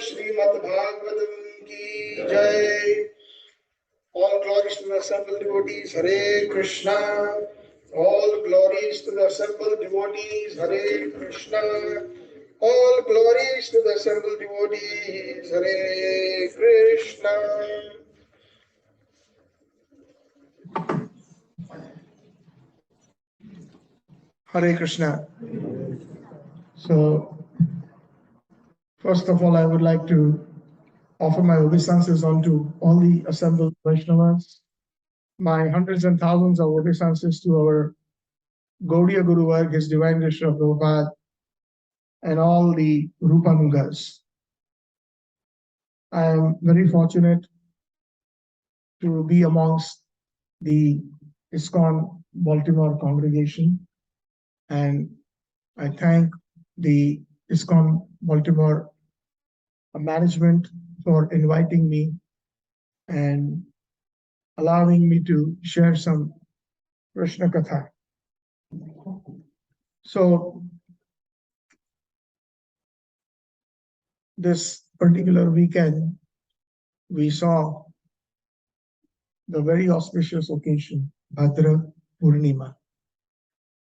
Shrimada Bhagavatam ki jai. All glories to the assembled devotees. Hare Krishna. All glories to the assembled devotees. Hare Krishna. All glories to the assembled devotees. Hare Krishna. Hare Krishna. So, first of all, I would like to offer my obeisances unto all the assembled Vaishnavas, my hundreds and thousands of obeisances to our Gaudiya Guru Varg, His Divine Grace of Prabhupada, and all the Rupanugas. I am very fortunate to be amongst the ISKCON Baltimore congregation, and I thank the ISKCON Baltimore management for inviting me and allowing me to share some Krishna Katha. So this particular weekend, we saw the very auspicious occasion, Bhadra Purnima.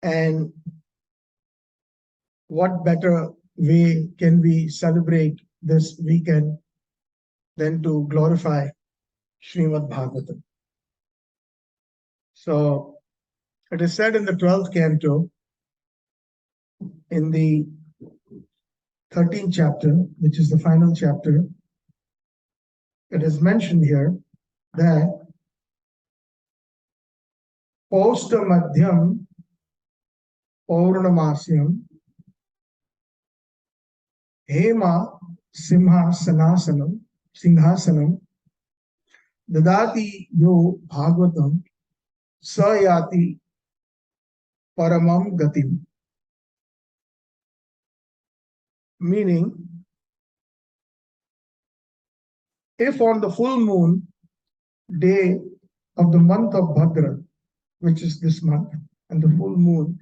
And what better way can we celebrate this weekend than to glorify Shrimad Bhagavatam? So it is said in the 12th canto, in the 13th chapter, which is the final chapter, it is mentioned here that Postamadhyam Paurnamasyam Hema Singhasanam Dadati Yo Bhagavatam Sayati Paramam Gatim. Meaning, if on the full moon day of the month of Bhadra, which is this month, and the full moon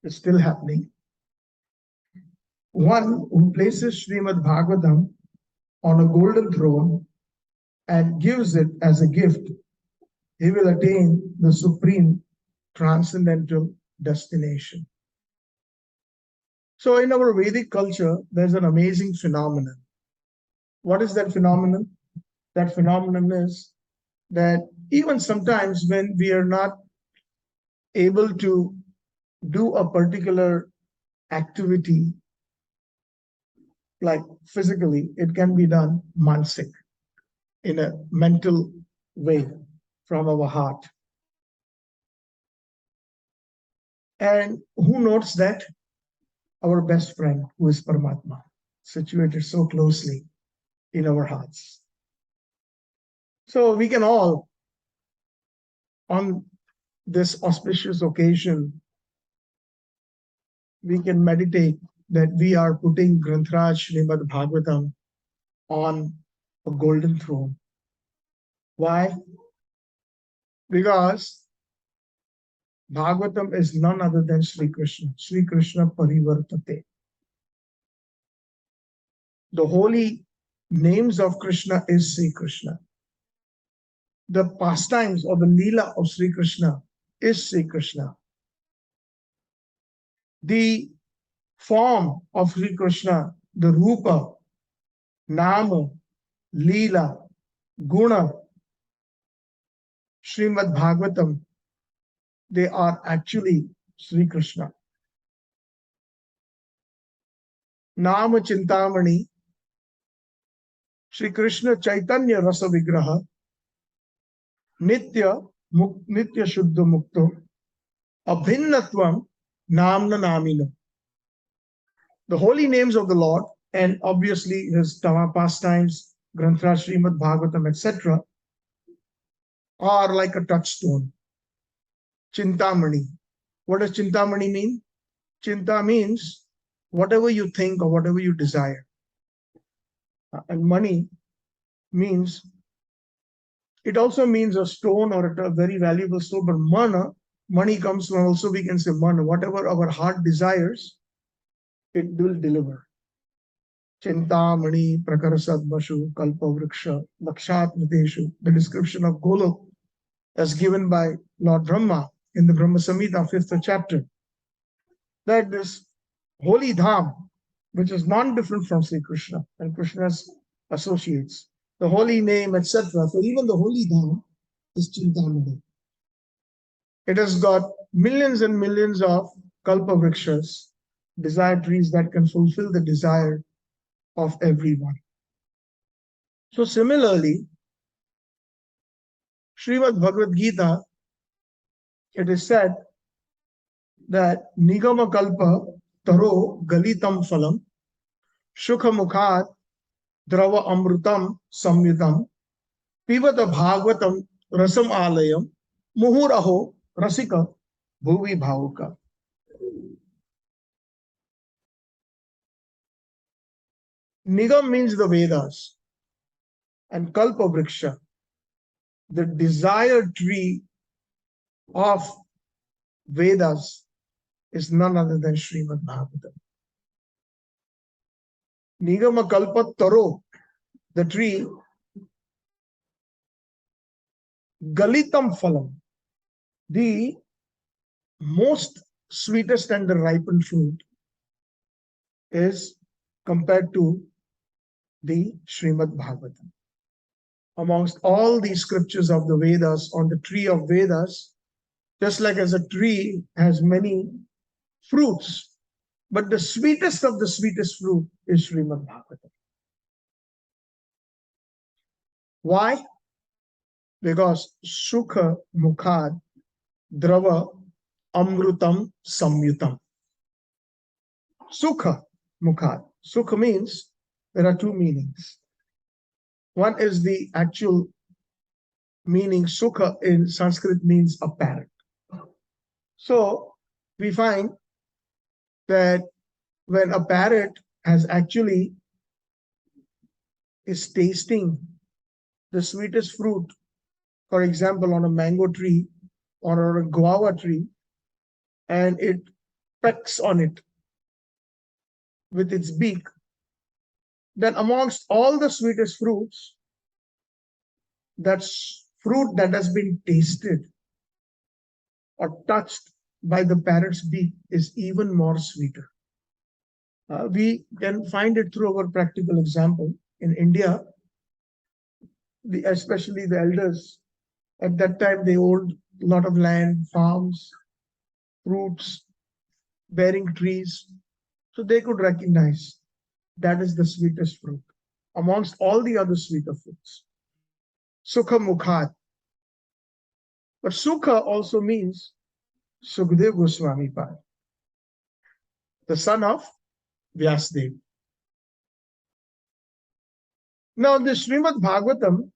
is still happening, one who places Srimad Bhagavatam on a golden throne and gives it as a gift, he will attain the supreme transcendental destination. So in our Vedic culture, there's an amazing phenomenon. What is that phenomenon? That phenomenon is that even sometimes when we are not able to do a particular activity, like physically, it can be done mansik, in a mental way from our heart. And who notes that? Our best friend, who is Paramatma, situated so closely in our hearts. So we can all, on this auspicious occasion, we can meditate that we are putting Granthraj Shrimad Bhagavatam on a golden throne. Why? Because Bhagavatam is none other than Sri Krishna. Sri Krishna Parivartate. The holy names of Krishna is Sri Krishna. The pastimes or the Leela of Sri Krishna is Sri Krishna. The form of Sri Krishna, the Rupa, Nama, Leela, Guna, Srimad Bhagavatam, they are actually Sri Krishna. Nama Chintamani, Sri Krishna Chaitanya Rasa Vigraha, Nitya Shuddha Mukto, Abhinnatvam Namna Namina. The holy names of the Lord, and obviously his Tama pastimes, Granthra, Srimad Bhagavatam, etc., are like a touchstone. Chintamani. What does Chintamani mean? Chinta means whatever you think or whatever you desire. And mani means, it also means a stone or a very valuable stone, but money comes from, also we can say mana, whatever our heart desires, it will deliver. Chintamani Prakarasad Bashu Kalpa Vriksha Lakshat Niteshu, the description of Golok as given by Lord Brahma in the Brahma Samhita, 5th chapter, that this holy dham, which is non-different from Sri Krishna and Krishna's associates, the holy name, etc. So even the holy dham is Chintamani. It has got millions and millions of kalpa vrikshas, desire trees that can fulfill the desire of everyone. So similarly, Srimad Bhagavad Gita, it is said that Nigama Kalpa Taro Galitam Phalam Shukha Mukhat Drava Amrutam Samyutam Pivata Bhagavatam Rasam Alayam Muhuraho Rasika Bhuvi Bhavuka. Nigam means the Vedas, and Kalpa Vriksha, the desired tree of Vedas, is none other than Shrimad Bhagavatam. Nigama Kalpa Taro, the tree, Galitam Phalam, the most sweetest and the ripened fruit, is compared to the Shrimad Bhagavatam. Amongst all the scriptures of the Vedas, on the tree of Vedas, just like as a tree has many fruits, but the sweetest of the sweetest fruit is Shrimad Bhagavatam. Why? Because Sukha Mukhad Drava Amrutam Samyutam. Sukha Mukhad. Sukha means there are two meanings. One is the actual meaning. Sukha in Sanskrit means a parrot. So we find that when a parrot has actually is tasting the sweetest fruit, for example, on a mango tree or a guava tree, and it pecks on it with its beak, then amongst all the sweetest fruits, that's fruit that has been tasted or touched by the parrot's beak is even more sweeter. We can find it through our practical example. In India, especially the elders, at that time they owned a lot of land, farms, fruits, bearing trees. So they could recognize that is the sweetest fruit amongst all the other sweeter fruits. Sukha Mukhad. But Sukha also means Sukadeva Goswami Pad, the son of Vyasdev. Now, the Srimad Bhagavatam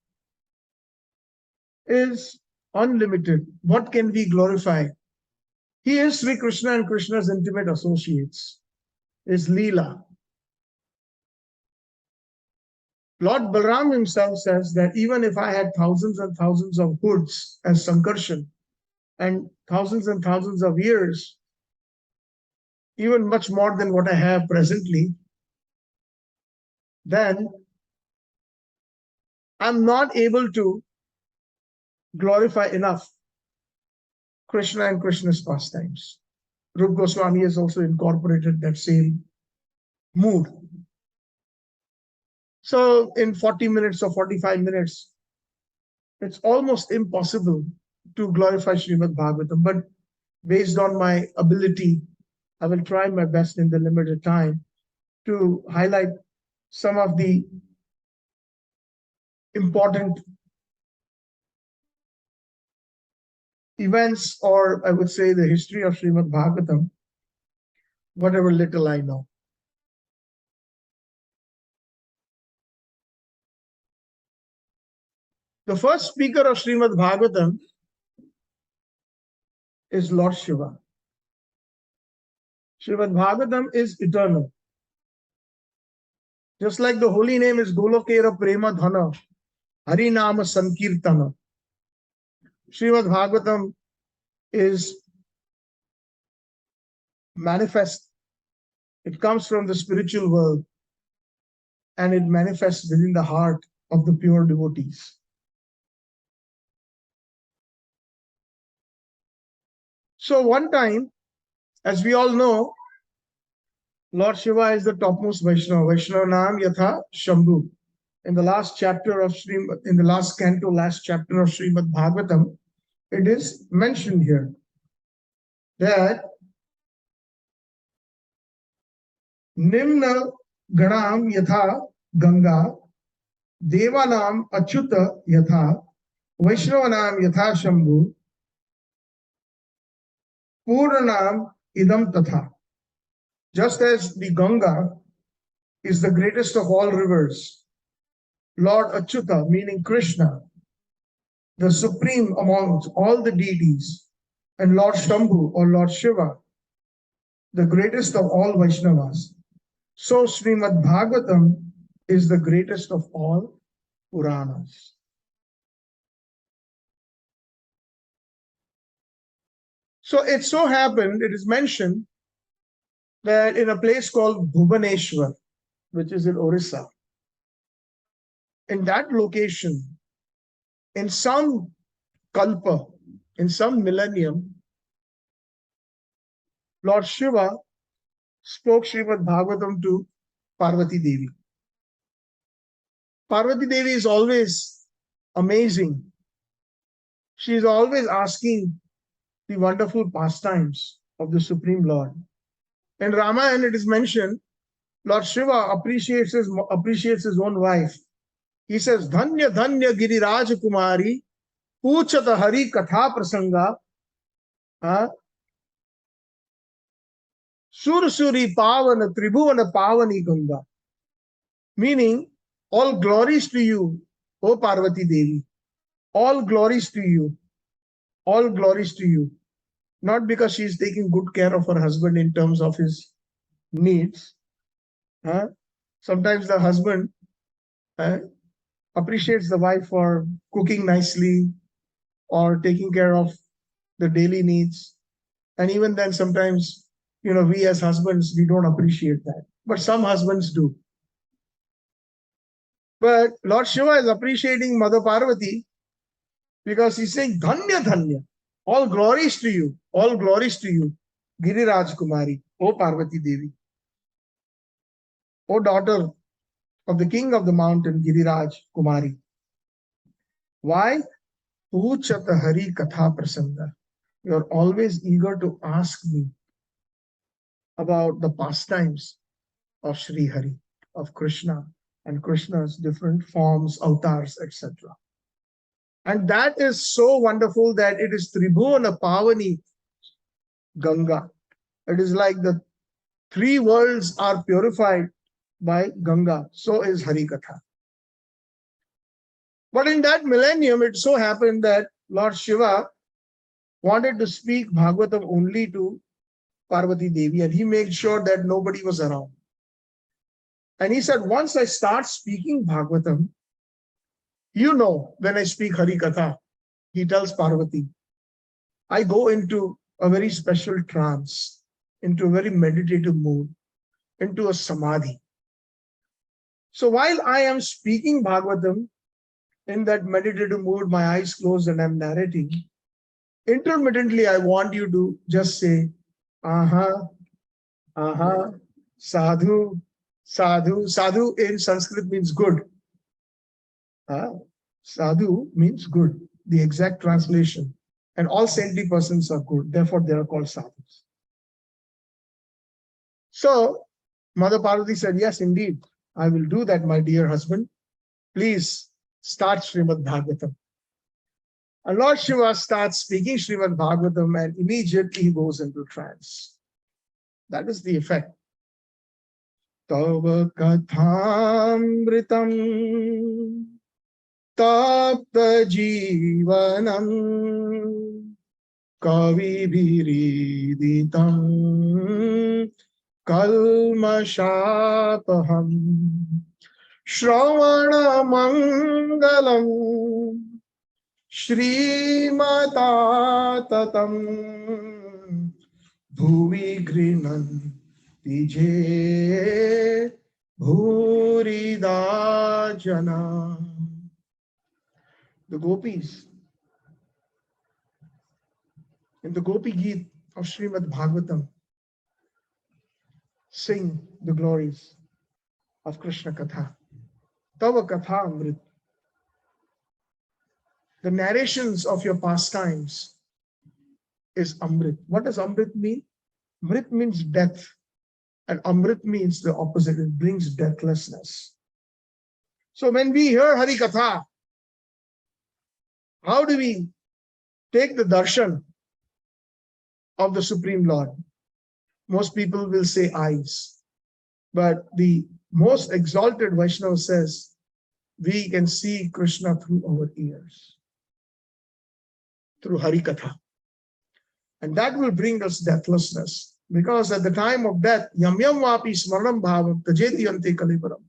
is unlimited. What can we glorify? He is Sri Krishna and Krishna's intimate associates. Is Leela. Lord Balram himself says that even if I had thousands and thousands of hoods as Sankarshan and thousands of years, even much more than what I have presently, then I'm not able to glorify enough Krishna and Krishna's pastimes. Rup Goswami has also incorporated that same mood. So in 40 minutes or 45 minutes, it's almost impossible to glorify Srimad Bhagavatam. But based on my ability, I will try my best in the limited time to highlight some of the important events, or I would say the history of Srimad Bhagavatam, whatever little I know. The first speaker of Srimad Bhagavatam is Lord Shiva. Srimad Bhagavatam is eternal. Just like the holy name is Golokera Prema Dhana, Harinama Sankirtana. Srimad Bhagavatam is manifest. It comes from the spiritual world and it manifests within the heart of the pure devotees. So one time, as we all know, Lord Shiva is the topmost Vaishnava. Vaishnava Nam Yatha Shambhu. In the last chapter of in the last canto, last chapter of Srimad Bhagavatam, it is mentioned here that Nimna Ganam Yatha Ganga, Devanam Achyuta Yatha, Vaishnavanam Yatha Shambhu, Purnanam Idam Tatha. Just as the Ganga is the greatest of all rivers, Lord Achyuta, meaning Krishna, the supreme amongst all the deities, and Lord Shambhu or Lord Shiva, the greatest of all Vaishnavas. So Srimad Bhagavatam is the greatest of all Puranas. So it so happened, it is mentioned that in a place called Bhubaneswar, which is in Orissa, in that location, in some kalpa, in some millennium, Lord Shiva spoke Shrimad Bhagavatam to Parvati Devi. Parvati Devi is always amazing. She is always asking the wonderful pastimes of the Supreme Lord. In Ramayana, it is mentioned, Lord Shiva appreciates his own wife. He says, Dhanya Dhanya Giriraj Kumari, Puchata Hari Katha Prasanga, Sursuri Pavana Tribhuvana Pavani Ganga. Meaning, all glories to you, O Parvati Devi. All glories to you. All glories to you. Not because she is taking good care of her husband in terms of his needs. Sometimes the husband appreciates the wife for cooking nicely or taking care of the daily needs. And even then, sometimes, we as husbands, we don't appreciate that. But some husbands do. But Lord Shiva is appreciating Mother Parvati because he's saying, Dhanya Dhanya, all glories to you, all glories to you, Giriraj Kumari, O Parvati Devi, O daughter of the king of the mountain, Giriraj Kumari. Why? Puchata Hari Katha Prasanga. You are always eager to ask me about the pastimes of Sri Hari, of Krishna, and Krishna's different forms, avatars, etc. And that is so wonderful that it is Tribhuvana Pavani Ganga. It is like the three worlds are purified by Ganga. So is Harikatha. But in that millennium, it so happened that Lord Shiva wanted to speak Bhagavatam only to Parvati Devi, and he made sure that nobody was around. And he said, once I start speaking Bhagavatam, when I speak Harikatha, he tells Parvati, I go into a very special trance, into a very meditative mood, into a samadhi. So while I am speaking Bhagavatam, in that meditative mood, my eyes closed and I'm narrating, intermittently I want you to just say, aha, aha, sadhu, sadhu. Sadhu in Sanskrit means good. Sadhu means good, the exact translation. And all saintly persons are good. Therefore, they are called sadhus. So, Mother Parvati said, yes, indeed, I will do that, my dear husband. Please start Shrimad Bhagavatam. And Lord Shiva starts speaking Shrimad Bhagavatam and immediately he goes into trance. That is the effect. Tava kathamritam tapta jivanam kavi biriditam kalmashapaham Shravana Mangalam Shrimata Tatam Bhuvi Grinan Tije Bhurida Jana. The gopis in the Gopi Geet of Srimad Bhagavatam sing the glories of Krishna Katha. Tava Katha Amrit. The narrations of your pastimes is Amrit. What does Amrit mean? Amrit means death, and Amrit means the opposite. It brings deathlessness. So when we hear Hari Katha, how do we take the darshan of the Supreme Lord? Most people will say eyes, but the most exalted Vaishnava says we can see Krishna through our ears, through Hari Katha. And that will bring us deathlessness. Because at the time of death, yam yam vapi smaranam bhavam tajeti ante kaliparam.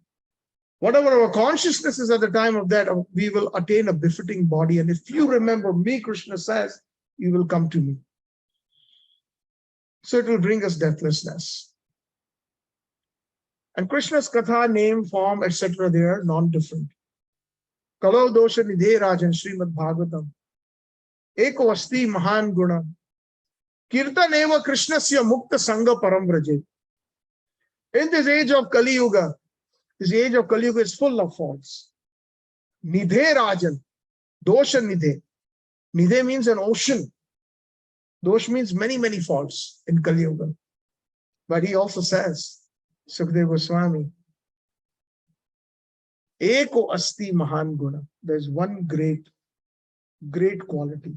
Whatever our consciousness is at the time of that, we will attain a befitting body. And if you remember me, Krishna says, you will come to me. So it will bring us deathlessness. And Krishna's katha, name, form, etc., they are non-different. Kalau dosha nidhe rajan Shrimad Bhagavatam. Eko asti mahan guna. Kirtan eva Krishnasya mukta sangha param vraje. In this age of Kali Yuga, this age of Kali Yuga is full of faults. Nidhe rajan. Dosha nidhe. Nidhe means an ocean. Dosh means many, many faults in Kali Yuga. But he also says, Sukadeva Goswami, Eko asti mahan guna. There's one great quality.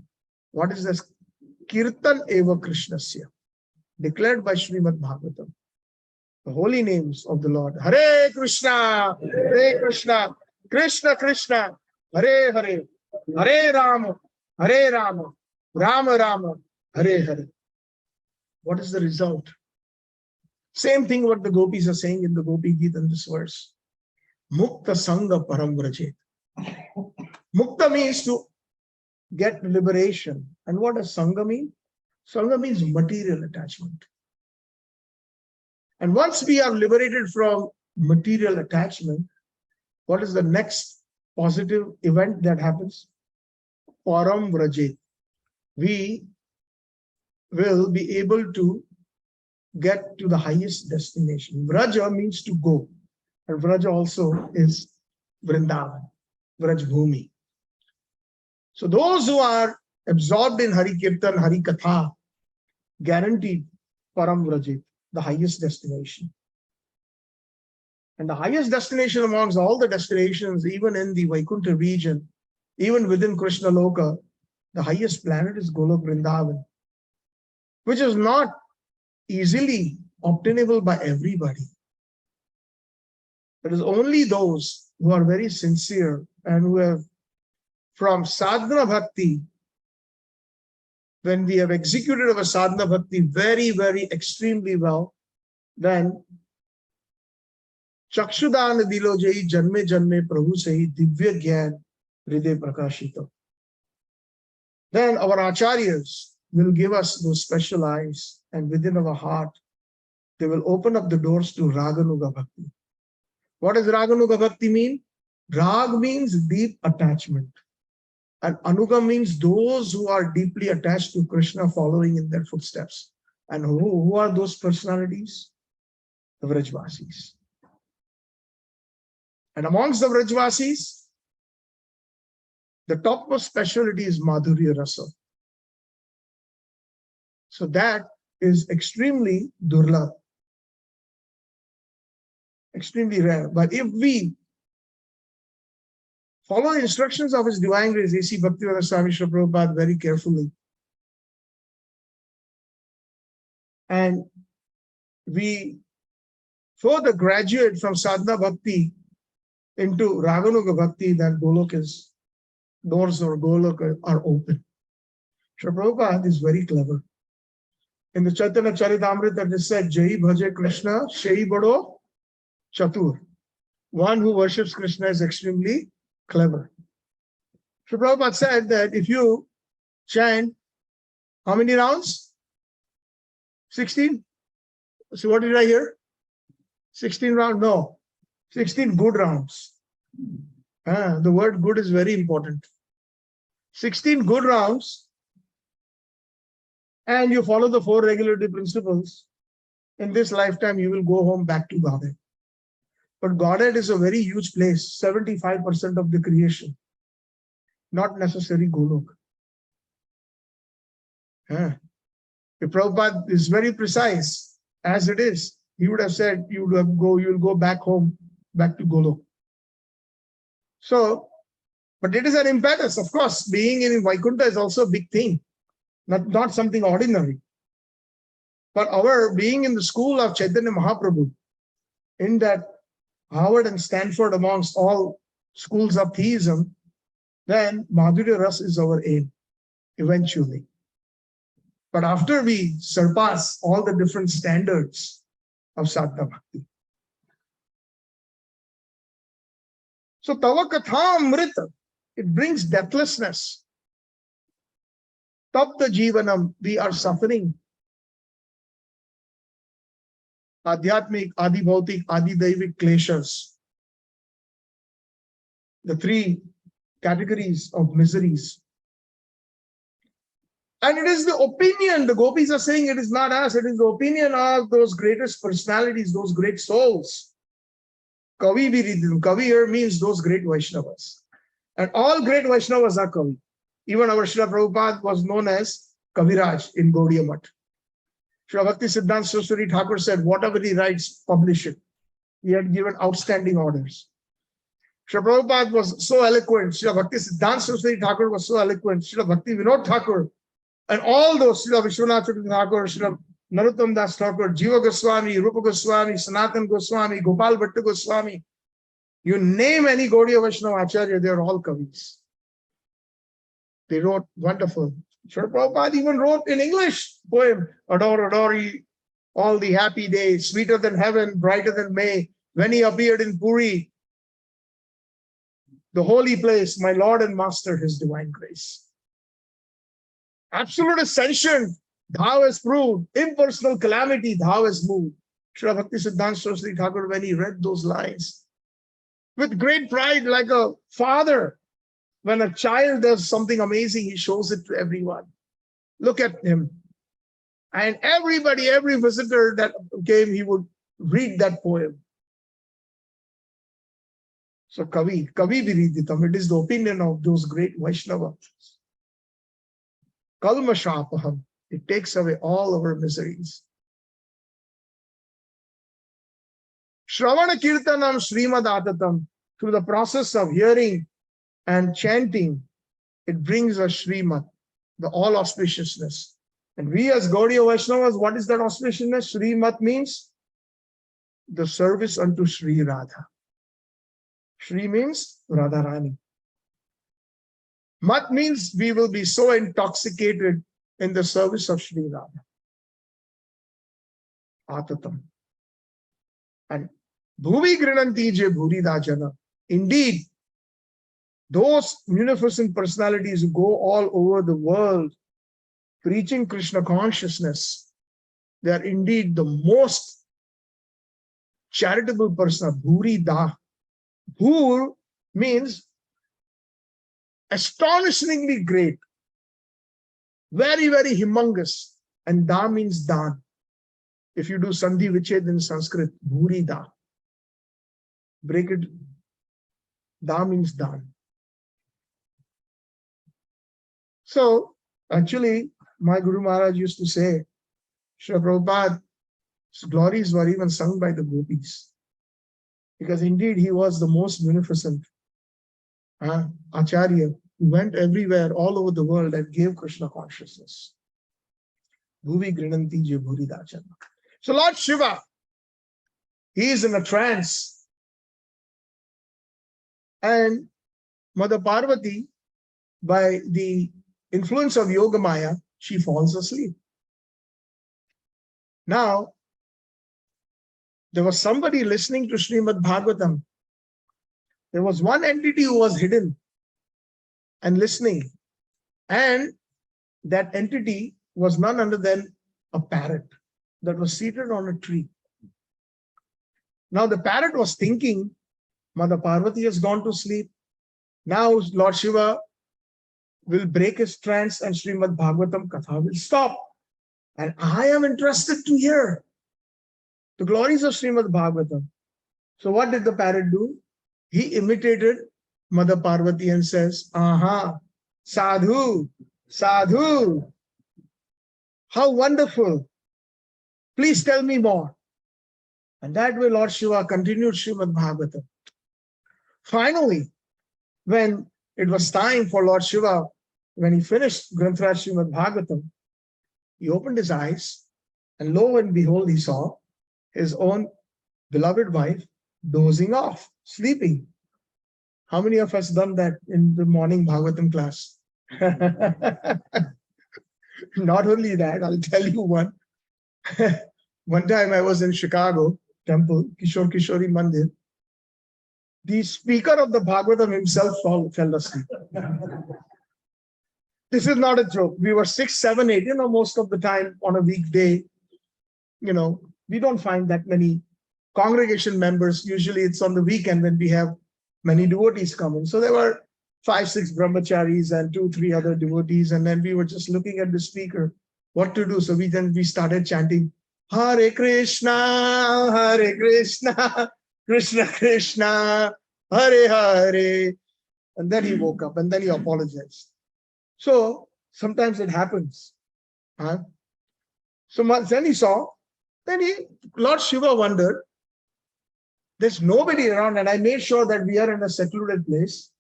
What is this? Kirtan eva Krishnasya. Declared by Shrimad Bhagavatam. The holy names of the Lord. Hare Krishna, Krishna Krishna, Hare Hare, Hare Rama, Rama Rama, Hare Hare. What is the result? Same thing what the gopis are saying in the Gopi Gita in this verse. Mukta Sangha Param Vrajet. Mukta means to get liberation. And what does Sangha mean? Sangha means material attachment. And once we are liberated from material attachment, what is the next positive event that happens? Param Vrajet. We will be able to get to the highest destination. Vraja means to go. And Vraja also is Vrindavan, Vraj Bhumi. So those who are absorbed in Hari Kirtan, Hari Katha, guaranteed Param Vrajet, the highest destination. And the highest destination amongst all the destinations, even in the Vaikuntha region, even within Krishna Loka, the highest planet is Golok Vrindavan, which is not easily obtainable by everybody. It is only those who are very sincere and who have from sadhana bhakti, when we have executed our sadhana bhakti very, very extremely well, then Chakshudana dilo jai janme janme prabhu sahi divya gyan hriday prakashito. Then our acharyas will give us those special eyes, and within our heart, they will open up the doors to Raganuga Bhakti. What does Raganuga Bhakti mean? Rag means deep attachment. And Anuga means those who are deeply attached to Krishna, following in their footsteps. And who are those personalities? The Vrajvasis. And amongst the Vrajvasis, the topmost specialty is Madhurya Rasa. So that is extremely durlabh, extremely rare. But if we follow the instructions of His Divine Grace, A.C. Bhaktivedanta Swami Srila Prabhupada, very carefully, and we further graduate from Sadhana Bhakti into Raganuga Bhakti, then Golok's doors or Golok are open. Srila Prabhupada is very clever. In the Chaitanya Charitamrita, it is said, Jai Bhaje Krishna, Shei Bado Chatur. One who worships Krishna is extremely clever. Srila Prabhupada said that if you chant, how many rounds? 16? So what did I hear? 16 rounds? No. 16 good rounds. The word good is very important. 16 good rounds, and you follow the 4 regulatory principles, in this lifetime you will go home back to Godhead. But Godhead is a very huge place, 75% of the creation, not necessarily Golok. If Prabhupada is very precise, as it is, he would have said you will go back home, back to Golok. So, but it is an impetus, of course. Being in Vaikuntha is also a big thing, not something ordinary. But our being in the school of Chaitanya Mahaprabhu, in that Harvard and Stanford amongst all schools of theism, then Madhurya Rasa is our aim, eventually. But after we surpass all the different standards of Sadhana Bhakti, So Tava Katha Amrita, it brings deathlessness. Tapta Jivanam, we are suffering. Adhyatmik, Adi Bhautik, Adi Daivik kleshas. The three categories of miseries. And it is the opinion, the gopis are saying it is not us, it is the opinion of those greatest personalities, those great souls. Kavi Viridham. Kavi here means those great Vaishnavas. And all great Vaishnavas are Kavi. Even our Srila Prabhupada was known as Kaviraj in Gaudiya Math. Srila Bhakti Siddhanta Saraswati Thakur said, whatever he writes, publish it. He had given outstanding orders. Srila Prabhupada was so eloquent. Srila Bhakti Siddhanta Saraswati Thakur was so eloquent. Srila Bhakti Vinod Thakur, and all those, Srila Vishwanath Thakur, Srila Narottam Das Thakur, Jiva Goswami, Rupa Goswami, Sanatan Goswami, Gopal Bhatta Goswami. You name any Gaudiya Vaishnava Acharya, they are all Kavis. They wrote wonderful. Srila Prabhupada even wrote in English poem, Adore, adore, all the happy days, sweeter than heaven, brighter than May, when he appeared in Puri, the holy place, my Lord and Master, his divine grace. Absolute ascension, thou has proved. Impersonal calamity, thou has moved. Srila Bhakti Siddhanta Saraswati Thakur, when he read those lines, with great pride, like a father, when a child does something amazing, he shows it to everyone. Look at him. And everybody, every visitor that came, he would read that poem. So Kavi Viridhitam, it is the opinion of those great Vaishnavas. Kalmashapaham, it takes away all our miseries. Shravana Kirtanam Srimad Atatam, through the process of hearing and chanting, it brings us Srimad, the all auspiciousness. And we as Gaudiya Vaishnavas, what is that auspiciousness? Srimad means the service unto Sri Radha. Shri means Radharani. Mat means we will be so intoxicated in the service of Sri Radha. Atatam. And Bhuvi Grinanti Je Bhuridajana. Indeed, those munificent personalities who go all over the world preaching Krishna consciousness, they are indeed the most charitable person. Bhuri Da. Bhur means astonishingly great, very, very humongous. And Da means Dan. If you do Sandhi Viched in Sanskrit, Bhuri Da. Break it. Da means Dan. So, actually, my Guru Maharaj used to say, Srila Prabhupada's glories were even sung by the gopis. Because indeed, he was the most munificent Acharya who went everywhere, all over the world and gave Krishna consciousness. Bhuvi Grinanti Je Bhuri Dachana. So Lord Shiva, he is in a trance. And Mother Parvati, by the influence of Yoga Maya, she falls asleep. Now, there was somebody listening to Shrimad Bhagavatam. There was one entity who was hidden and listening. And that entity was none other than a parrot that was seated on a tree. Now the parrot was thinking, Mother Parvati has gone to sleep. Now Lord Shiva will break his trance and Shrimad Bhagavatam Katha will stop. And I am interested to hear the glories of Shrimad Bhagavatam. So what did the parrot do? He imitated Mother Parvati and says, aha, sadhu, sadhu. How wonderful. Please tell me more. And that way Lord Shiva continued Shrimad Bhagavatam. Finally, when it was time for Lord Shiva, when he finished Granthra Shrimad Bhagavatam, he opened his eyes and lo and behold, he saw his own beloved wife dozing off, sleeping. How many of us done that in the morning Bhagavatam class? Not only that, I'll tell you one. One time I was in Chicago temple, Kishore Kishori Mandir, The speaker of the Bhagavatam himself fell asleep. This is not a joke. We were 6, 7, 8, most of the time on a weekday, we don't find that many congregation members. Usually it's on the weekend when we have many devotees coming. So there were 5, 6 brahmacharis and 2, 3 other devotees. And then we were just looking at the speaker, what to do. So we started chanting, Hare Krishna, Krishna Krishna, Hare Hare. And then he woke up and then he apologized. So sometimes it happens. So then he saw, Lord Shiva wondered, there's nobody around, and I made sure that we are in a secluded place,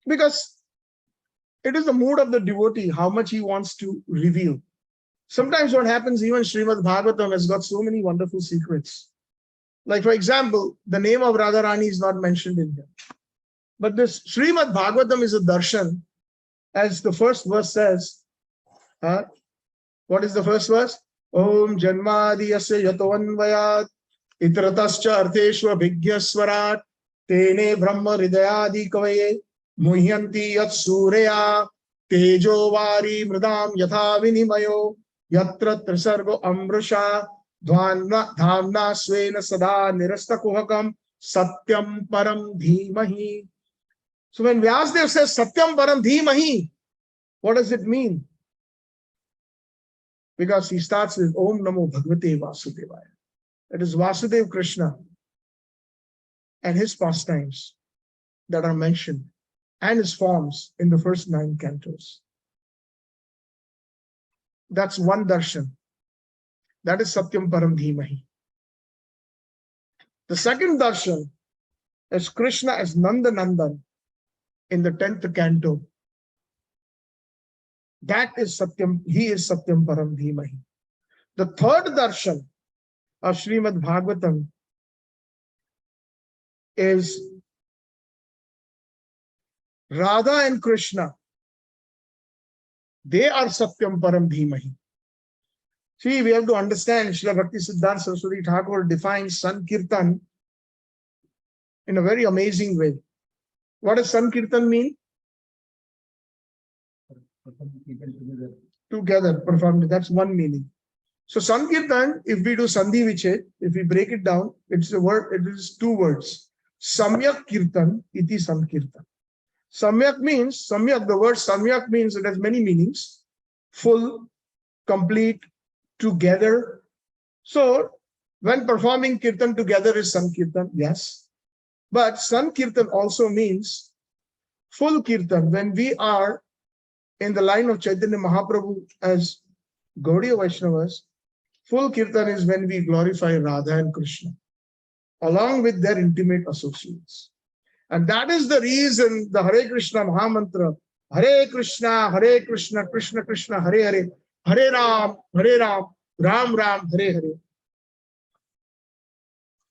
because it is the mood of the devotee, how much he wants to reveal. Sometimes what happens, even Shrimada Bhagavatam has got so many wonderful secrets. Like, for example, the name of Radharani is not mentioned in here. But this Shrimada Bhagavatam is a darshan, as the first verse says. What is the first verse? Om Janmadiyasya Yatoanvayat Itratascha Artheshwa Bhigyaswarat Tene Brahma Hridayadi Kavaye Muhyanti Yat Surya Tejo Vari Mridam Yatha Vinimayo Yatra Trisargo Amrusha Dhamna Svena Sada Nirasta Kuhakam Satyam Param Dhimahi. So when Vyasdev says Satyam Param Dhimahi, what does it mean? Because he starts with Om Namo Bhagavate Vasudevaya. It is Vasudev Krishna and his pastimes that are mentioned and his forms in the first 9 cantos. That's one darshan. That is Satyam Param Dhimahi. The second darshan is Krishna as Nanda Nandan in the 10th canto. That is Satyam, he is Satyam Param Dhimahi. The third darshan of Shrimad Bhagavatam is Radha and Krishna. They are Satyam Param Dhimahi. See, we have to understand, Srila Bhakti Siddhanta Saraswati Thakur defines Sankirtan in a very amazing way. What does Sankirtan mean? Together, performed. That's one meaning. So Sankirtan, if we do Sandhi Vichet, if we break it down, it's a word, it is 2 words. Samyak Kirtan, iti Sankirtan. Samyak means, the word Samyak means it has many meanings. Full, complete, together. So when performing Kirtan together is Sankirtan, yes. But Sankirtan also means full Kirtan. When we are in the line of Chaitanya Mahaprabhu as Gaudiya Vaishnavas, full Kirtan is when we glorify Radha and Krishna, along with their intimate associates. And that is the reason the Hare Krishna Mahamantra, Hare Krishna, Krishna Krishna, Hare Hare, Hare Ram, Ram Ram, Hare Hare.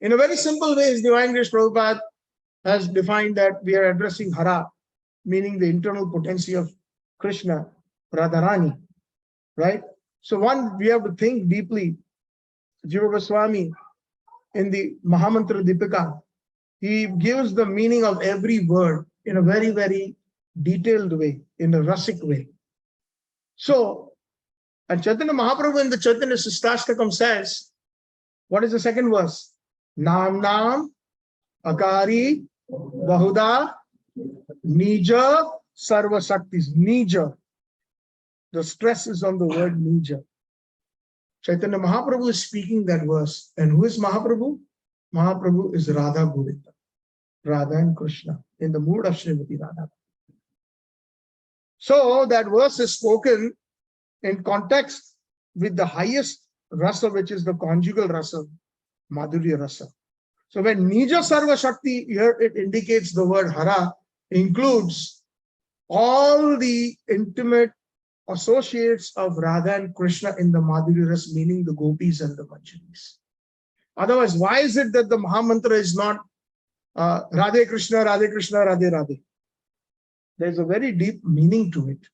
In a very simple way, His Divine Grace Prabhupada has defined that we are addressing Hara, meaning the internal potency of Krishna, Radharani, right? So one, we have to think deeply. Jiva Goswami in the Mahamantra Dipika, he gives the meaning of every word in a very, very detailed way, in a rasic way. So, and Chaitanya Mahaprabhu in the Chaitanya Sistashtakam says, what is the second verse? Nam Nam, Akari, Bahuda, Nija, Sarva Shaktis. Nija. The stress is on the word Nija. Chaitanya Mahaprabhu is speaking that verse. And who is Mahaprabhu? Mahaprabhu is Radha Govinda, Radha and Krishna, in the mood of Srimati Radha. So that verse is spoken in context with the highest rasa, which is the conjugal rasa, Madhurya rasa. So when Nija Sarva Shakti, here it indicates the word Hara, includes all the intimate associates of Radha and Krishna in the Madhurya rasa, meaning the gopis and the manjaris. Otherwise, why is it that the Mahamantra is not Radhe Krishna, Radhe Krishna, Radhe Radhe? There's a very deep meaning to it.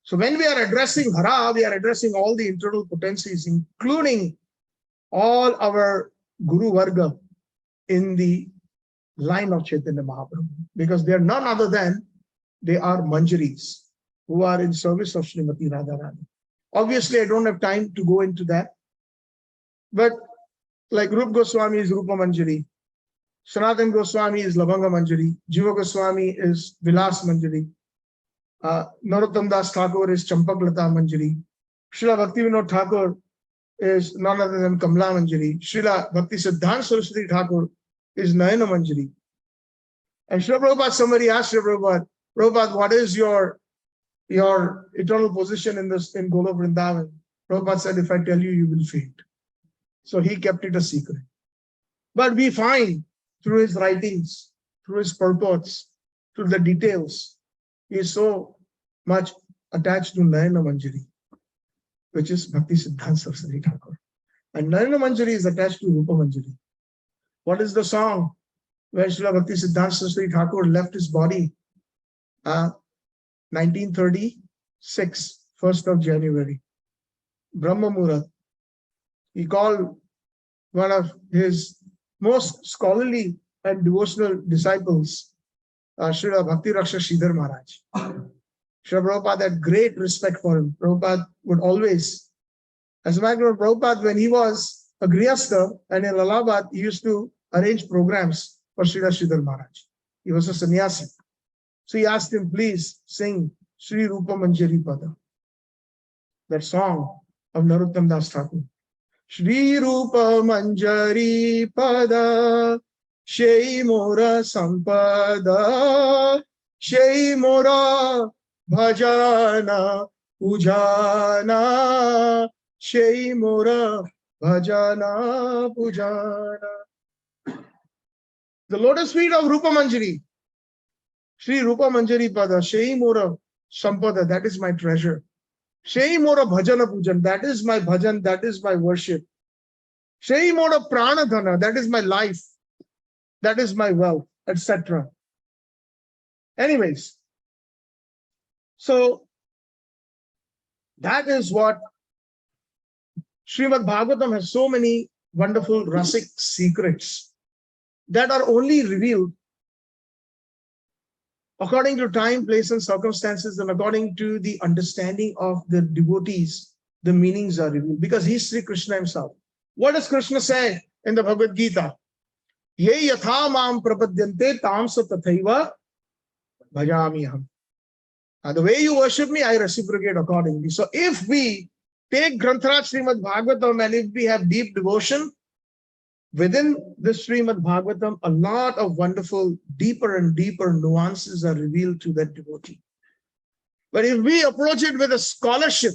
So when we are addressing Hara, we are addressing all the internal potencies, including all our Guru Varga in the line of Chaitanya Mahaprabhu, because they are none other than, they are Manjaris who are in service of Srimati Radharani. Obviously, I don't have time to go into that, but like Rup Goswami is Rupa Manjari, Sanatan Goswami is Labanga Manjari, Jiva Goswami is Vilas Manjari, Narottam Das Thakur is Champaklata Manjari, Srila Bhaktivinoda Thakur is none other than Kamla Manjari, Srila Bhakti Siddhanta Saraswati Thakur is Nayana Manjari. And Srila Prabhupada, somebody asked Srila Prabhupada, what is your eternal position in Golok Vrindavan? Prabhupada said, if I tell you, you will faint. So he kept it a secret. But we find through his writings, through his purports, through the details, he is so much attached to Nayana Manjari, which is Bhakti Siddhanta Saraswati Thakur. And Nayana Manjari is attached to Rupa Manjari. What is the song where Srila Bhakti Siddhanta Saraswati Thakur left his body? 1936, 1st of January, Brahma Muhurat. He called one of his most scholarly and devotional disciples, Srila Bhakti Raksha Sridhar Maharaj. Srila Prabhupada had great respect for him. Prabhupada would always, as a matter of Prabhupada, when he was a Grihastha and in Allahabad, he used to arrange programs for Srila Sridhar Maharaj. He was a sannyasi. So he asked him, please sing Sri Rupa Manjari Pada, that song of Narottam Das Thakur. Shri Rupa Manjari Pada, Shei Mora Sampada, Shei Mora Bhajana Pujana, Shei Mora Bhajana Pujana. The lotus feet of Rupa Manjari, Shri Rupa Manjari Pada, Shei Mora Sampada, that is my treasure. Shei Mora Bhajana Pujan, that is my bhajan, that is my worship. Shei Mora Pranadhana, that is my life, that is my wealth, etc. Anyways, so that is what Shrimad Bhagavatam has, so many wonderful rasic secrets that are only revealed according to time, place, and circumstances, and according to the understanding of the devotees, the meanings are revealed, because he is Sri Krishna himself. What does Krishna say in the Bhagavad Gita? Ye yatha mam prapadyante tamsa tathaiva bhajamiham. The way you worship me, I reciprocate accordingly. So if we take Granthara Srimad Bhagavatam and if we have deep devotion, within the Srimad Bhagavatam, a lot of wonderful, deeper and deeper nuances are revealed to that devotee. But if we approach it with a scholarship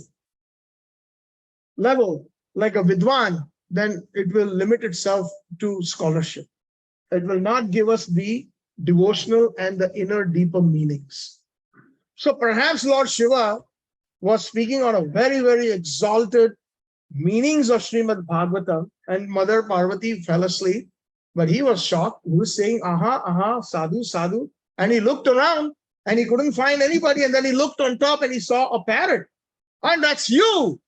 level, like a Vidwan, then it will limit itself to scholarship. It will not give us the devotional and the inner, deeper meanings. So perhaps Lord Shiva was speaking on a very, very exalted meanings of Srimad Bhagavatam, and Mother Parvati fell asleep, but he was shocked. He was saying, aha, aha, sadhu, sadhu. And he looked around and he couldn't find anybody. And then he looked on top and he saw a parrot. And that's you.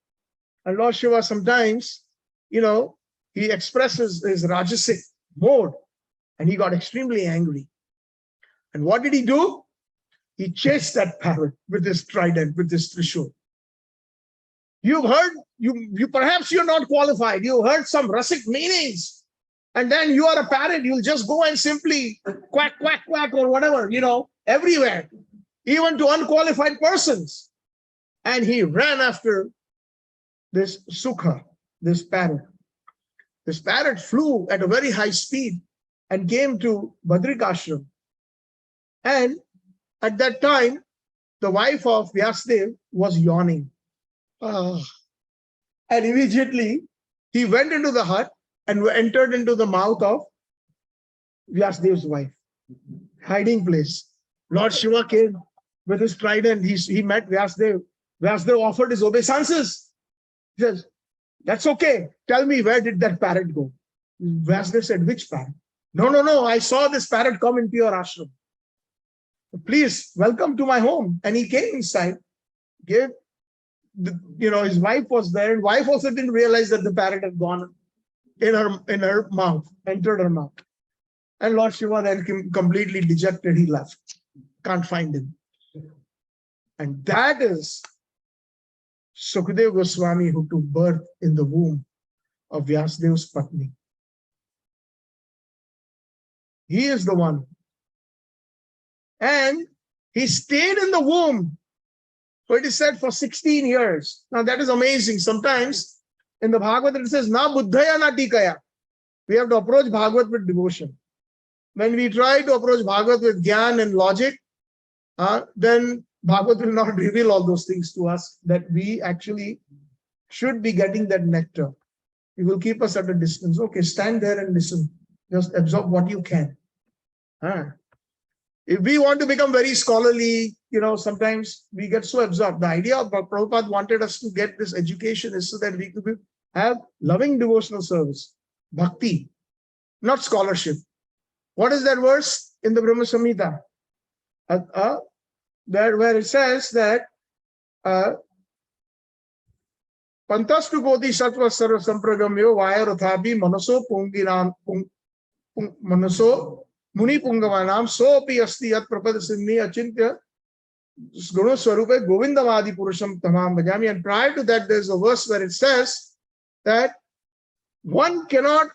And Lord Shiva sometimes, he expresses his Rajasic mode, and he got extremely angry. And what did he do? He chased that parrot with his trident, with his trishul. You've heard, perhaps you're not qualified. You heard some rasic meanings, and then you are a parrot. You'll just go and simply quack, quack, quack, or whatever, everywhere, even to unqualified persons. And he ran after this Sukha, this parrot. This parrot flew at a very high speed and came to Badrikashram. And at that time, the wife of Vyasdev was yawning. And immediately he went into the hut and entered into the mouth of Vyasdev's wife, hiding place. Lord Shiva came with his trident. He met Vyasdev. Vyasdev offered his obeisances. He says, that's okay. Tell me, where did that parrot go? Vyasdev said, which parrot? No. I saw this parrot come into your ashram. Please welcome to my home. And he came inside, gave, his wife was there, and wife also didn't realize that the parrot had gone in her mouth, entered her mouth. And Lord Shiva then completely dejected, he left. Can't find him. And that is Sukadeva Goswami who took birth in the womb of Vyasadev's Patni. He is the one. And he stayed in the womb. So it is said for 16 years. Now that is amazing. Sometimes in the Bhagavatam it says, na buddhaya na tikaya. We have to approach Bhagavat with devotion. When we try to approach Bhagavat with gyan and logic, then Bhagavat will not reveal all those things to us that we actually should be getting that nectar. It will keep us at a distance. Okay, stand there and listen. Just absorb what you can. If we want to become very scholarly, sometimes we get so absorbed. The idea of Prabhupada wanted us to get this education is so that we could have loving devotional service, bhakti, not scholarship. What is that verse in the Brahma Samhita? Where it says that Pantastu Koti Sattva Sarva Sampragamyo Vayarothapi Manaso Punginam Manaso Muni Pungavanam Sopi Asti Yat Prapadasini Achintya Gunu Swarupe Govindamadi Purusham Tamam Bhajami. And prior to that, there's a verse where it says that one cannot,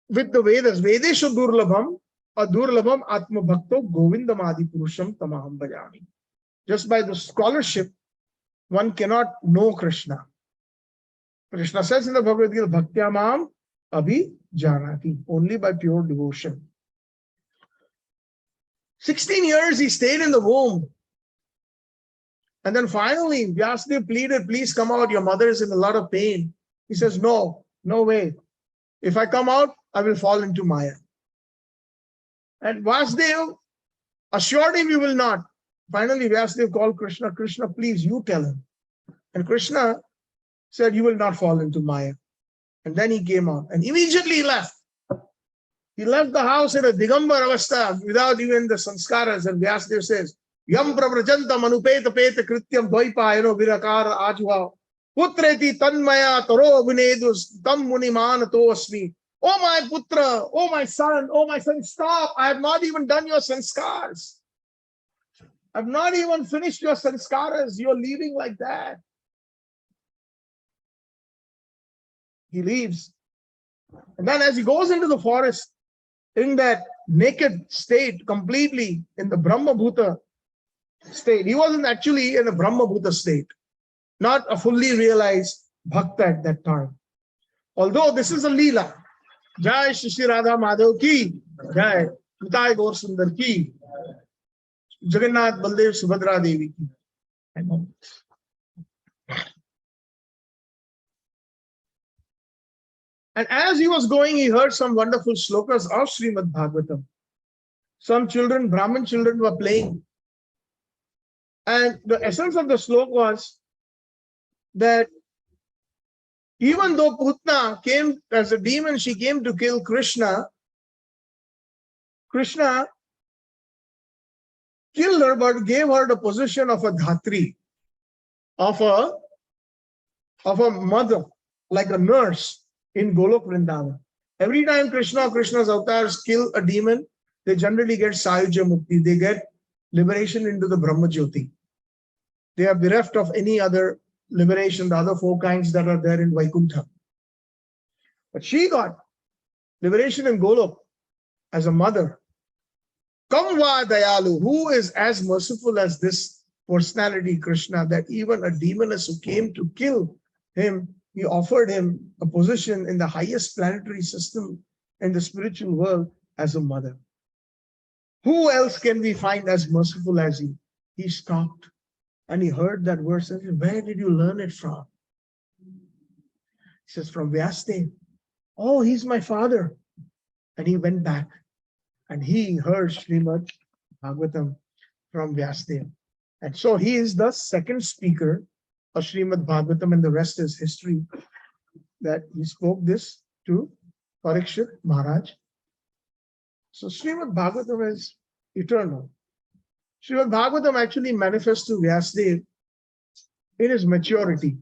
with the Vedas, Vedeshu Durlabham, Adurlabham Atma Bhakto Govindamadi Purusham Tamaham Bhajami. Just by the scholarship, one cannot know Krishna. Krishna says in the Bhagavad Gita, Bhaktyamam Abhi Janati, only by pure devotion. 16 years he stayed in the womb. And then finally, Vyasadeva pleaded, please come out, your mother is in a lot of pain. He says, no way. If I come out, I will fall into Maya. And Vasudeva assured him, you will not. Finally, Vyasadeva called Krishna, Krishna, please, you tell him. And Krishna said, you will not fall into Maya. And then he came out and immediately he left. He left the house in a Digambar Avastha without even the sanskaras. And Vyasadeva says, Yam prabrajantam anupeta peta krityam dvaipayano virakara ajva putreti tanmaya taro abhinedus tam munimanato asmi. Oh my putra, oh my son, stop. I have not even done your sanskars. I have not even finished your sanskaras. You're leaving like that. He leaves. And then as he goes into the forest, in that naked state, completely in the Brahma Bhuta state. He wasn't actually in a Brahma Bhuta state, not a fully realized bhakta at that time. Although this is a Leela. Jai Shri Radha Madhav ki, Jai Nitai Gaur Sundar ki, Jagannath Baldev Subhadra Devi ki. And as he was going, he heard some wonderful slokas of Shrimad Bhagavatam. Some children, Brahmin children, were playing. And the essence of the slok was that even though Putna came as a demon, she came to kill Krishna. Krishna killed her, but gave her the position of a dhatri, of a mother, like a nurse in Golok Vrindavan. Every time Krishna or Krishna's avatars kill a demon, they generally get Sayuja Mukti. They get liberation into the Brahma Jyoti. They are bereft of any other liberation, the other four kinds that are there in Vaikuntha. But she got liberation in Golok as a mother. Kamva Dayalu, who is as merciful as this personality, Krishna, that even a demoness who came to kill him, he offered him a position in the highest planetary system in the spiritual world as a mother. Who else can we find as merciful as he? He stopped and he heard that verse and said, where did you learn it from? He says, from Vyasadeva. Oh, he's my father. And he went back and he heard Shrimad Bhagavatam from Vyasadeva. And so he is the second speaker of Shrimad Bhagavatam, and the rest is history, that he spoke this to Parikshit Maharaj. So Shrimad Bhagavatam is eternal. Shrimad Bhagavatam actually manifests to Vyasadeva in his maturity.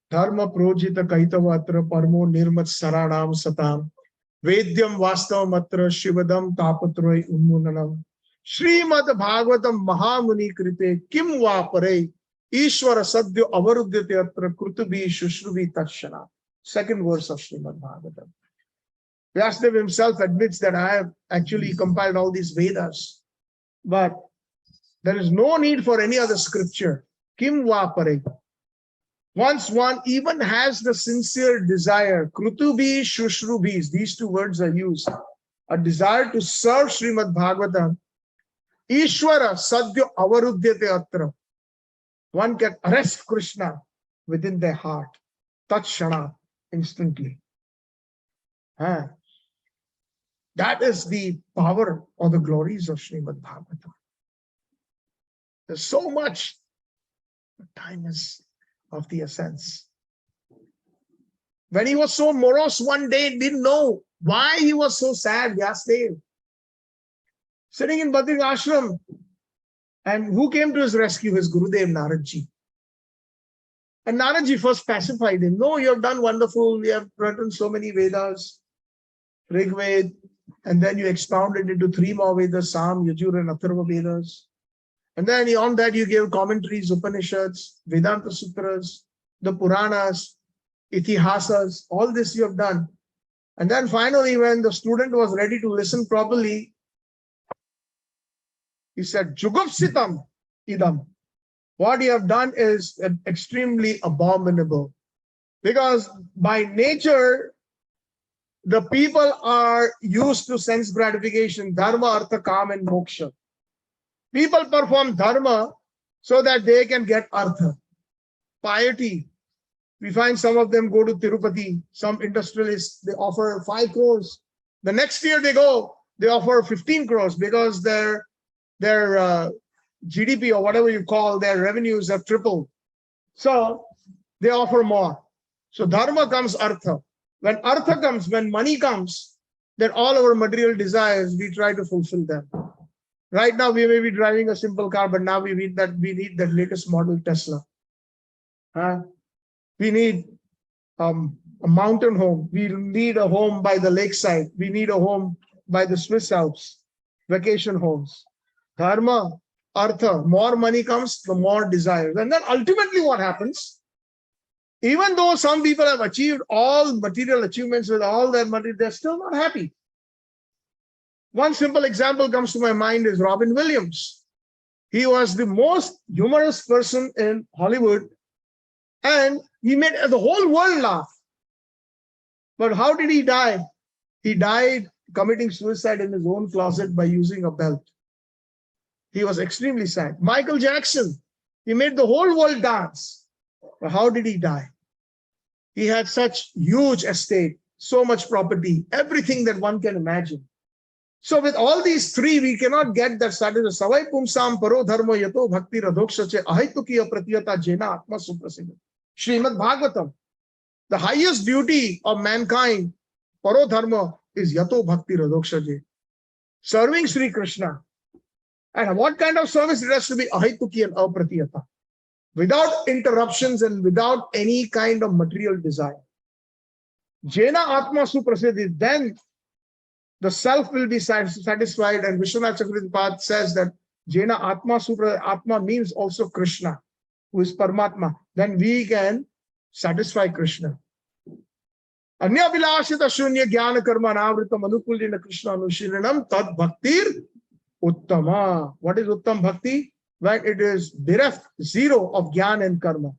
Dharma projita kaitavatra parmo nirmat saranam satam Vedyam Vastavamatra Shivadam Tapatroy Unmunanam Shrimada Bhagavatam Mahamuni Krite Kim Vapare Ishvara Sadhya Avarudyate Atra Krutubi Shushruvi Tashana. Second verse of Shrimad Bhagavatam. Vyasadeva himself admits that I have actually compiled all these Vedas, but there is no need for any other scripture. Kim Vapare. Once one even has the sincere desire, Krutubi Shushrubis, these two words are used, a desire to serve Srimad Bhagavatam, Ishvara Sadhya Avarudyate Atra. One can arrest Krishna within their heart, Tatshana, instantly. That is the power or the glories of Srimad Bhagavatam. There's so much, but time is of the essence. When he was so morose one day, didn't know why he was so sad, Vyasadeva. Sitting in Badri Ashram, and who came to his rescue? His Gurudev Naradji. And Naradji first pacified him. No, you have done wonderful. You have written so many Vedas, Rig Veda, and then you expounded into 3 more Vedas, Sam, Yajur, and Atharva Vedas. And then on that you gave commentaries, Upanishads, Vedanta Sutras, the Puranas, Itihasas, all this you have done. And then finally, when the student was ready to listen properly, he said, Jugupsitam idam. What you have done is extremely abominable. Because by nature, the people are used to sense gratification, dharma, artha, kam, and moksha. People perform dharma so that they can get artha. Piety. We find some of them go to Tirupati, some industrialists, they offer 5 crores. The next year they go, they offer 15 crores because their GDP or whatever you call their revenues have tripled. So they offer more. So dharma comes artha. When artha comes, when money comes, then all our material desires, we try to fulfill them. Right now, we may be driving a simple car, but now we need that latest model Tesla. We need a mountain home. We need a home by the lakeside. We need a home by the Swiss Alps, vacation homes. Dharma, artha, more money comes, the more desires. And then ultimately what happens? Even though some people have achieved all material achievements with all their money, they're still not happy. One simple example comes to my mind is Robin Williams. He was the most humorous person in Hollywood, and he made the whole world laugh. But how did he die? He died committing suicide in his own closet by using a belt. He was extremely sad. Michael Jackson, he made the whole world dance. But how did he die? He had such huge estate, so much property, everything that one can imagine. So with all these 3, we cannot get that status. Savai pumsam paro dharma yato bhakti radhokshache ahitukiya pratiyata jena atma suprasiddha. Shrimad Bhagavatam. The highest duty of mankind, paro dharma, is yato bhakti radhokshache. Serving Sri Krishna. And what kind of service? It has to be ahituki and apratiyata. Without interruptions and without any kind of material desire. Jena atma suprasiddhi. Then the self will be satisfied, and Vishwanath Chakravarti says that Jena Atma Supra, Atma means also Krishna, who is Paramatma. Then we can satisfy Krishna. Anya vilashita shunya jnana karma navritam anukulyena Krishna anushiranam tad bhaktir uttama. What is uttam bhakti? When it is bereft, zero of jnana and karma.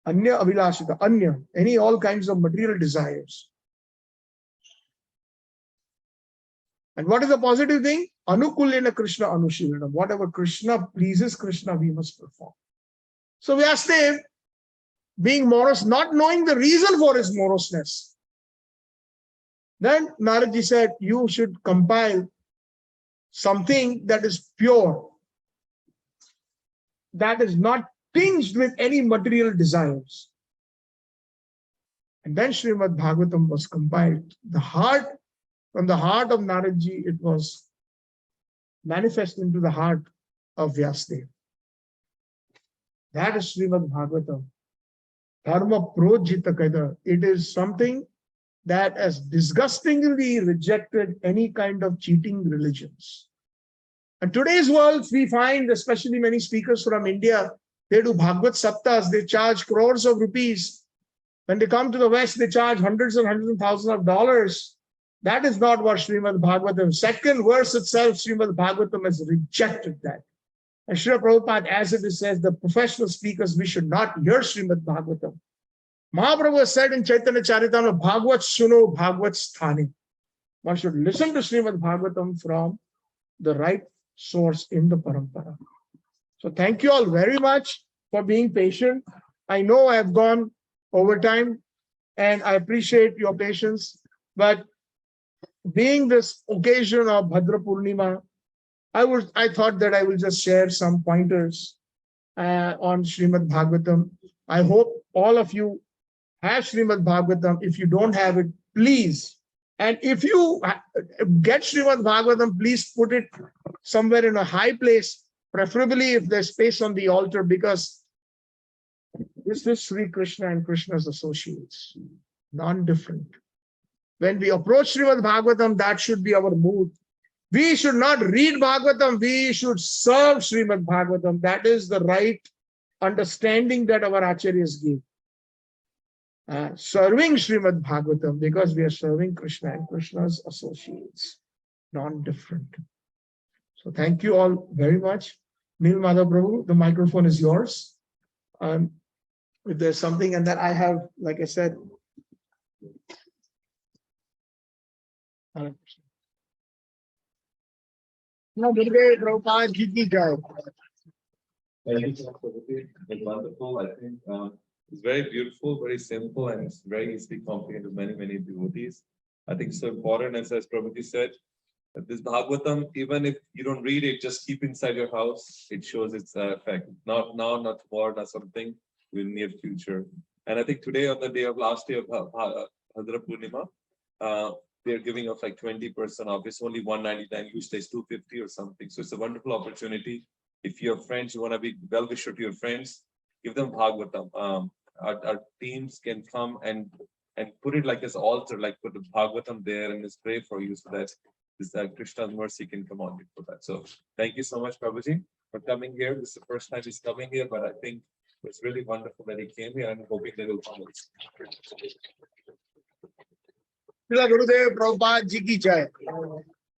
Anya avilashita, anya, all kinds of material desires. And what is the positive thing? Anukulyena Krishna anushiranam. Whatever Krishna pleases Krishna, we must perform. So Vyasadeva, being morose, not knowing the reason for his moroseness. Then Naradji said, you should compile something that is pure, that is not tinged with any material desires. And then Srimad Bhagavatam was compiled. From the heart of Naradji, it was manifest into the heart of Vyasadeva. That is Srimad Bhagavatam. Dharma projita kaida. It is something that has disgustingly rejected any kind of cheating religions. In today's world, we find, especially many speakers from India, they do Bhagavad Saptas, they charge crores of rupees. When they come to the West, they charge hundreds and hundreds of thousands of dollars. That is not what Shrimad Bhagavatam, second verse itself, Shrimad Bhagavatam has rejected that. And Srila Prabhupada, as it says, the professional speakers, we should not hear Shrimad Bhagavatam. Mahaprabhu has said in Chaitanya Charitamrita, Bhagavat Suno Bhagavat Sthani. One should listen to Shrimad Bhagavatam from the right source in the parampara. So thank you all very much for being patient. I know I have gone over time and I appreciate your patience, but being this occasion of Bhadra Purnima, I thought that I will just share some pointers on Shrimad Bhagavatam. I hope all of you have Shrimad Bhagavatam. If you don't have it, please. And if you get Shrimad Bhagavatam, please put it somewhere in a high place, preferably if there's space on the altar, because this is Sri Krishna and Krishna's associates, non-different. When we approach Shrimad Bhagavatam, that should be our mood. We should not read Bhagavatam, we should serve Shrimad Bhagavatam. That is the right understanding that our Acharyas give. Serving Shrimad Bhagavatam because we are serving Krishna and Krishna's associates, non-different. So thank you all very much. Nil Madhav Prabhu, the microphone is yours. If there's something, and then I have, like I said, no, Prabhupada, Ji ki jai. Thank you, it's wonderful. I think it's very beautiful, very simple, and it's very easily comprehended to many, many devotees. I think it's so important, as Prabhuji said, that this Bhagavatam, even if you don't read it, just keep inside your house. It shows its effect. Not now, not tomorrow, not something in the near future. And I think today, on the day of last day of Bhadra Purnima, they're giving us like 20% off. It's only 199, usually it's 250 or something. So it's a wonderful opportunity. If you have friends, you want to be well-wisher to your friends, give them Bhagavatam. Our teams can come and put it like this altar, like put the Bhagavatam there and just pray for you so that this Krishna's mercy can come on you for that. So thank you so much, Prabhuji, for coming here. This is the first time he's coming here, but I think it's really wonderful that he came here. I'm hoping that he'll come. Gurudev Prabhupada Ji ki jai.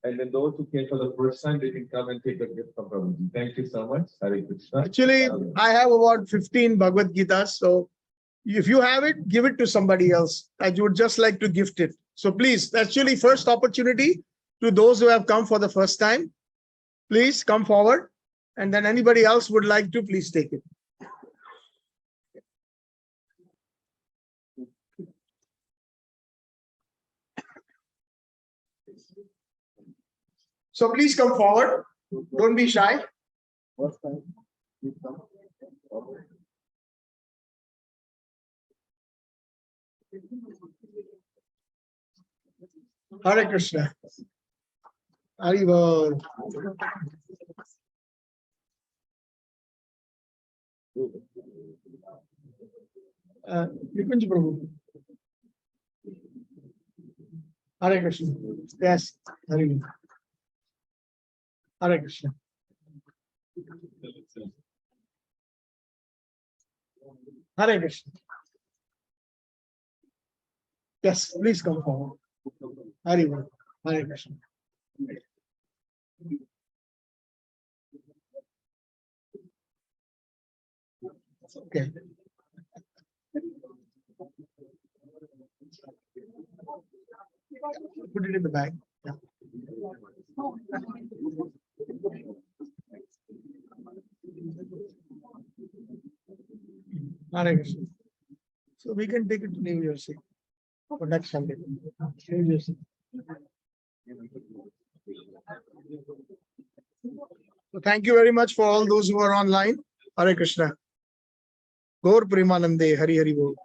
And then those who came for the first time, they can come and take a gift from Prabhuji. Thank you so much. Hare Krishna. Actually, I have about 15 Bhagavad Gitas. So if you have it, give it to somebody else. I would just like to gift it. So please, actually, first opportunity to those who have come for the first time, please come forward. And then anybody else would like to, please take it. So please come forward. Don't be shy. Hare Krishna. Haribol. Nikunj Prabhu. Hare Krishna. Yes. Hare Hare Krishna. Hare Krishna. Yes, please come forward. Hare Hare Krishna. Okay. Put it in the bag. Yeah. Hare Krishna. So we can take it to New Jersey for next Sunday. New Jersey. So thank you very much for all those who are online. Hare Krishna. Gaur Premanande. Hari Hari Bol.